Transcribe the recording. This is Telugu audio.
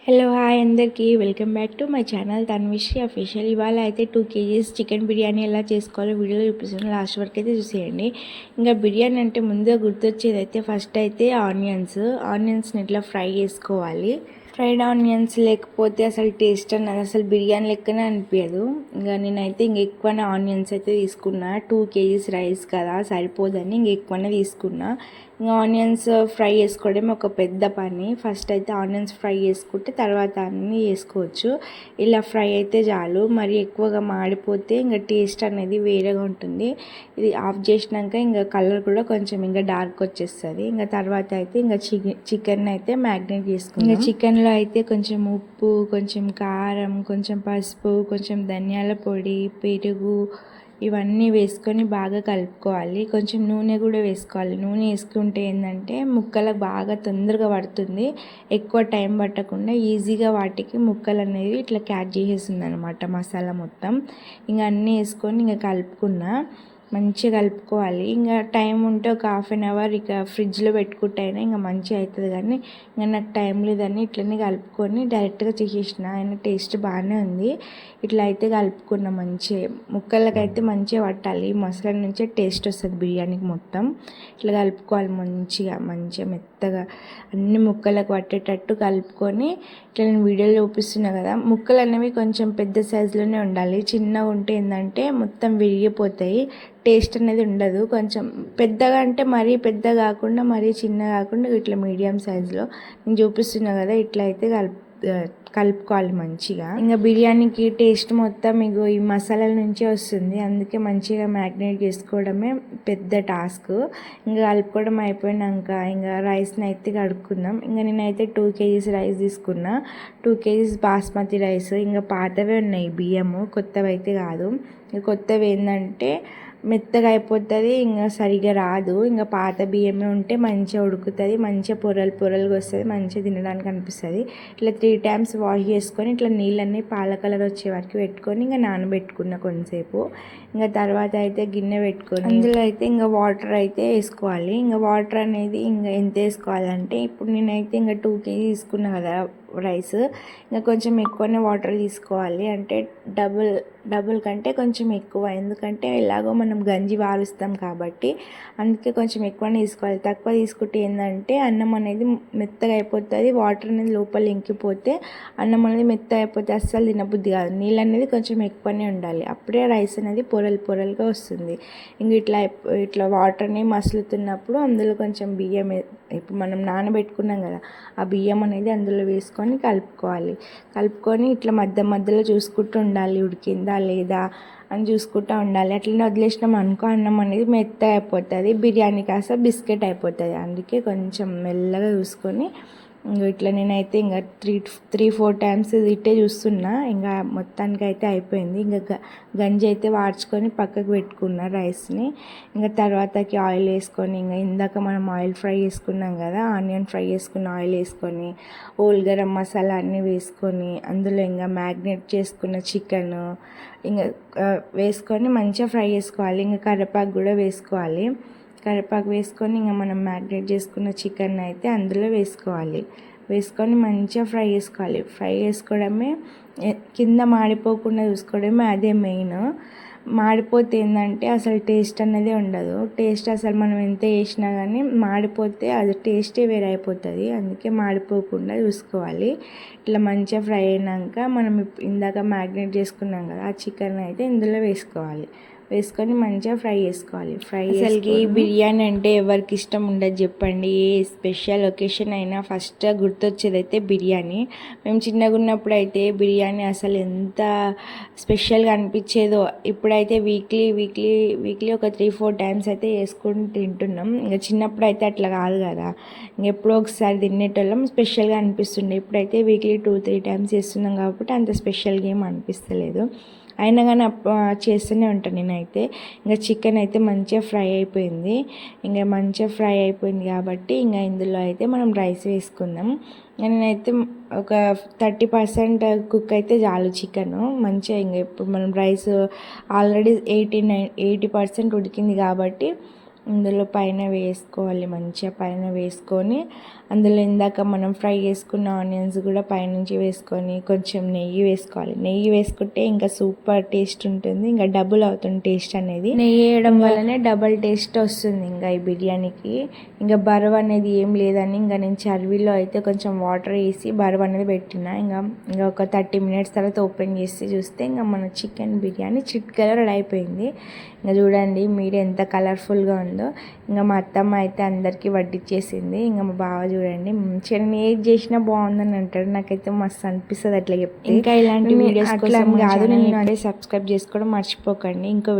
హలో హాయ్ అందరికీ welcome back to my channel Tanvishree official. ఇవాళ అయితే 2 kgs చికెన్ బిర్యానీ ఎలా చేసుకోవాలో వీడియోలో చూపిస్తాను, లాస్ట్ వరకు అయితే చూసేయండి. ఇంకా బిర్యానీ అంటే ముందుగా గుర్తొచ్చేది అయితే ఫస్ట్ అయితే ఆనియన్స్ని ఇట్లా ఫ్రై చేసుకోవాలి. ఫ్రైడ్ ఆనియన్స్ లేకపోతే అసలు టేస్ట్ అన్నది అసలు బిర్యానీ లెక్కనే అనిపించదు. ఇంకా నేనైతే ఎక్కువనే ఆనియన్స్ అయితే తీసుకున్నా. 2 kgs రైస్ కదా సరిపోదని ఎక్కువనే తీసుకున్నా. ఇంకా ఆనియన్స్ ఫ్రై చేసుకోవడం ఒక పెద్ద పని. ఫస్ట్ అయితే ఆనియన్స్ ఫ్రై చేసుకుంటే తర్వాత అన్నీ చేసుకోవచ్చు. ఇలా ఫ్రై అయితే చాలు, మరి ఎక్కువగా మాడిపోతే ఇంకా టేస్ట్ అనేది వేరేగా ఉంటుంది. ఇది ఆఫ్ చేసినాక ఇంకా కలర్ కూడా కొంచెం ఇంకా డార్క్ వచ్చేస్తుంది. ఇంకా తర్వాత అయితే ఇంకా చికెన్ అయితే మ్యాగ్నేట్ చేసుకుంటాం. ఇంకా చికెన్లో అయితే కొంచెం ఉప్పు, కొంచెం కారం, కొంచెం పసుపు, కొంచెం ధనియాల పొడి, పెరుగు ఇవన్నీ వేసుకొని బాగా కలుపుకోవాలి. కొంచెం నూనె కూడా వేసుకోవాలి. నూనె వేసుకుంటే ఏంటంటే ముక్కలకు బాగా తొందరగా పడుతుంది, ఎక్కువ టైం పట్టకుండా ఈజీగా వాటికి ముక్కలు అనేవి ఇట్లా క్యాచ్ చేసేస్తుంది అనమాట మసాలా మొత్తం. ఇంకా అన్నీ వేసుకొని ఇంకా కలుపుకున్నా, మంచిగా కలుపుకోవాలి. ఇంకా టైం ఉంటే ఒక ½ ఇక ఫ్రిడ్జ్లో పెట్టుకుంటే అయినా ఇంకా మంచిగా అవుతుంది. కానీ ఇంకా నాకు టైం లేదని ఇట్లనే కలుపుకొని డైరెక్ట్గా చేసేసిన. అయినా టేస్ట్ బాగానే ఉంది. ఇట్లా అయితే కలుపుకున్న మంచిగా ముక్కలకైతే మంచిగా పట్టాలి. మసాలా నుంచే టేస్ట్ వస్తుంది బిర్యానీకి మొత్తం. ఇట్లా కలుపుకోవాలి మంచిగా మెత్తగా అన్ని ముక్కలకు పట్టేటట్టు కలుపుకొని ఇట్లా నేను వీడియోలో చూపిస్తున్నా కదా. ముక్కలు అనేవి కొంచెం పెద్ద సైజులోనే ఉండాలి. చిన్నగా ఉంటే ఏంటంటే మొత్తం విరిగిపోతాయి, టేస్ట్ అనేది ఉండదు. కొంచెం పెద్దగా అంటే మరీ పెద్ద కాకుండా మరీ చిన్న కాకుండా ఇట్లా మీడియం సైజులో నేను చూపిస్తున్నా కదా, ఇట్లా అయితే కలుపుకోవాలి మంచిగా. ఇంకా బిర్యానీకి టేస్ట్ మొత్తం ఇగో ఈ మసాలాల నుంచే వస్తుంది. అందుకే మంచిగా మ్యాగ్నేట్ చేసుకోవడమే పెద్ద టాస్క్. ఇంకా కలుపుకోవడం అయిపోయినాక ఇంకా రైస్ని అయితే కడుక్కుందాం. ఇంకా నేనైతే 2 kgs రైస్ తీసుకున్నా. 2 kgs బాస్మతి రైస్. ఇంకా పాతవే ఉన్నాయి బియ్యము, కొత్తవి అయితే కాదు. ఇంకా కొత్తవి ఏంటంటే మెత్తగా అయిపోతుంది, ఇంకా సరిగా రాదు. ఇంకా పాత బియ్యమే ఉంటే మంచిగా ఉడుకుతుంది, మంచిగా పొరలుగా వస్తుంది, మంచిగా తినడానికి అనిపిస్తుంది. ఇట్లా 3 times వాష్ చేసుకొని ఇట్లా నీళ్ళన్నీ పాల కలర్ వచ్చే వరకు పెట్టుకొని ఇంకా నానబెట్టుకున్న కొంతసేపు. ఇంకా తర్వాత అయితే గిన్నె పెట్టుకొని అందులో అయితే ఇంకా వాటర్ అయితే వేసుకోవాలి. ఇంకా వాటర్ అనేది ఇంకా ఎంత వేసుకోవాలంటే ఇప్పుడు నేనైతే ఇంకా 2 kgs తీసుకున్నా కదా రైస్, ఇంకా కొంచెం ఎక్కువనే వాటర్ తీసుకోవాలి. అంటే డబుల్ కంటే కొంచెం ఎక్కువ, ఎందుకంటే ఎలాగో మనం గంజి వారుస్తాం కాబట్టి అందుకే కొంచెం ఎక్కువనే తీసుకోవాలి. తక్కువ తీసుకుంటే ఏంటంటే అన్నం అనేది మెత్తగా అయిపోతుంది, వాటర్ అనేది లోపల ఇంకిపోతే అన్నం అనేది మెత్తగా అయిపోతే అస్సలు తినబుద్ధి కాదు. నీళ్ళు అనేది కొంచెం ఎక్కువనే ఉండాలి, అప్పుడే రైస్ అనేది పొరలుగా వస్తుంది. ఇంక ఇట్లా వాటర్ని మసులుతున్నప్పుడు అందులో కొంచెం బియ్యం, ఇప్పుడు మనం నానబెట్టుకున్నాం కదా ఆ బియ్యం అనేది అందులో వేసుకొని కలుపుకొని ఇట్లా మధ్యలో చూసుకుంటూ ఉండాలి, ఉడికిందా లేదా అని చూసుకుంటూ ఉండాలి. అట్లనే వదిలేసినాం అనుకో అన్నం అనేది మెత్తగా అయిపోతుంది, బిర్యానీ కాస్త బిస్కెట్ అయిపోతుంది. అందుకే కొంచెం మెల్లగా చూసుకొని ఇట్లా నేనైతే ఇంకా 3-4 times ఇట్టే చూస్తున్నా. ఇంకా మొత్తానికి అయితే అయిపోయింది. ఇంకా గంజి అయితే వాడ్చుకొని పక్కకు పెట్టుకున్నా రైస్ని. ఇంకా తర్వాతకి ఆయిల్ వేసుకొని ఇంకా ఇందాక మనం ఆయిల్ ఫ్రై చేసుకున్నాం కదా, ఆనియన్ ఫ్రై చేసుకున్న ఆయిల్ వేసుకొని హోల్ గరం మసాలా అన్నీ వేసుకొని అందులో ఇంకా మ్యాగ్నేట్ చేసుకున్న చికెన్ ఇంకా వేసుకొని మంచిగా ఫ్రై చేసుకోవాలి. ఇంకా కరివేపాకు కూడా వేసుకోవాలి. కరివేపాకు వేసుకొని ఇంకా మనం మ్యాగ్నేట్ చేసుకున్న చికెన్ అయితే అందులో వేసుకొని మంచిగా ఫ్రై చేసుకోవాలి. ఫ్రై చేసుకోవడమే, కింద మాడిపోకుండా చూసుకోవడమే అదే మెయిన్. మాడిపోతే ఏంటంటే అసలు టేస్ట్ అనేది ఉండదు. టేస్ట్ అసలు మనం ఎంత వేసినా కానీ మాడిపోతే అది టేస్టే వేరే అయిపోతుంది. అందుకే మాడిపోకుండా చూసుకోవాలి. ఇట్లా మంచిగా ఫ్రై అయినాక మనం ఇందాక మ్యాగ్నేట్ చేసుకున్నాం కదా ఆ చికెన్ అయితే ఇందులో వేసుకొని మంచిగా ఫ్రై చేసుకోవాలి. అసలుకి బిర్యానీ అంటే ఎవరికి ఇష్టం ఉండదు చెప్పండి. ఏ స్పెషల్ ఒకేషన్ అయినా ఫస్ట్ గుర్తొచ్చేది అయితే బిర్యానీ. మేము చిన్నగా ఉన్నప్పుడు అయితే బిర్యానీ అసలు ఎంత స్పెషల్గా అనిపించేదో. ఇప్పుడైతే వీక్లీ ఒక 3-4 times అయితే వేసుకొని తింటున్నాం. ఇంకా చిన్నప్పుడు అయితే అట్లా కాదు కదా, ఇంకెప్పుడో ఒకసారి తినేటోళ్ళం, స్పెషల్గా అనిపిస్తుండే. ఇప్పుడైతే వీక్లీ 2-3 times చేస్తున్నాం కాబట్టి అంత స్పెషల్గా ఏం అనిపిస్తలేదు. అయినా కానీ చేస్తూనే ఉంటాను నేనైతే. ఇంకా చికెన్ అయితే మంచిగా ఫ్రై అయిపోయింది. కాబట్టి ఇంకా ఇందులో అయితే మనం రైస్ వేసుకుందాం. నేనైతే ఒక 30% కుక్ అయితే చాలు చికెన్ మంచిగా. ఇంకా ఇప్పుడు మనం రైస్ ఆల్రెడీ 80% ఉడికింది కాబట్టి ఇందులో పైన వేసుకోవాలి, మంచిగా పైన వేసుకొని అందులో ఇందాక మనం ఫ్రై చేసుకున్న ఆనియన్స్ కూడా పైనుంచి వేసుకొని కొంచెం నెయ్యి వేసుకోవాలి. నెయ్యి వేసుకుంటే ఇంకా సూపర్ టేస్ట్ ఉంటుంది, ఇంకా డబుల్ అవుతుంది టేస్ట్ అనేది. నెయ్యి వేయడం వల్లనే డబల్ టేస్ట్ వస్తుంది ఇంకా ఈ బిర్యానీకి. ఇంకా బరువు అనేది ఏం లేదని ఇంకా నేను చర్వీలో అయితే కొంచెం వాటర్ వేసి బరువు అనేది పెట్టిన. ఇంకా ఒక 30 మినిట్స్ తర్వాత ఓపెన్ చేసి చూస్తే ఇంకా మన చికెన్ బిర్యానీ చిటికెలో రెడీ అయిపోయింది. ఇంకా చూడండి మీరు ఎంత కలర్ఫుల్గా ఉందో. ఇంకా మా అత్తమ్మ అయితే అందరికీ వడ్డిచ్చేసింది. ఇంకా మా బావ చూడండి మంచిగా నేను ఏది చేసినా బాగుందని అంటాడు. నాకైతే మస్తు అనిపిస్తుంది అట్లా చెప్తే. ఇంకా ఇలాంటి వీడియోస్ కోసం కాదు, నేను సబ్స్క్రైబ్ చేసుకోవడం మర్చిపోకండి. ఇంకో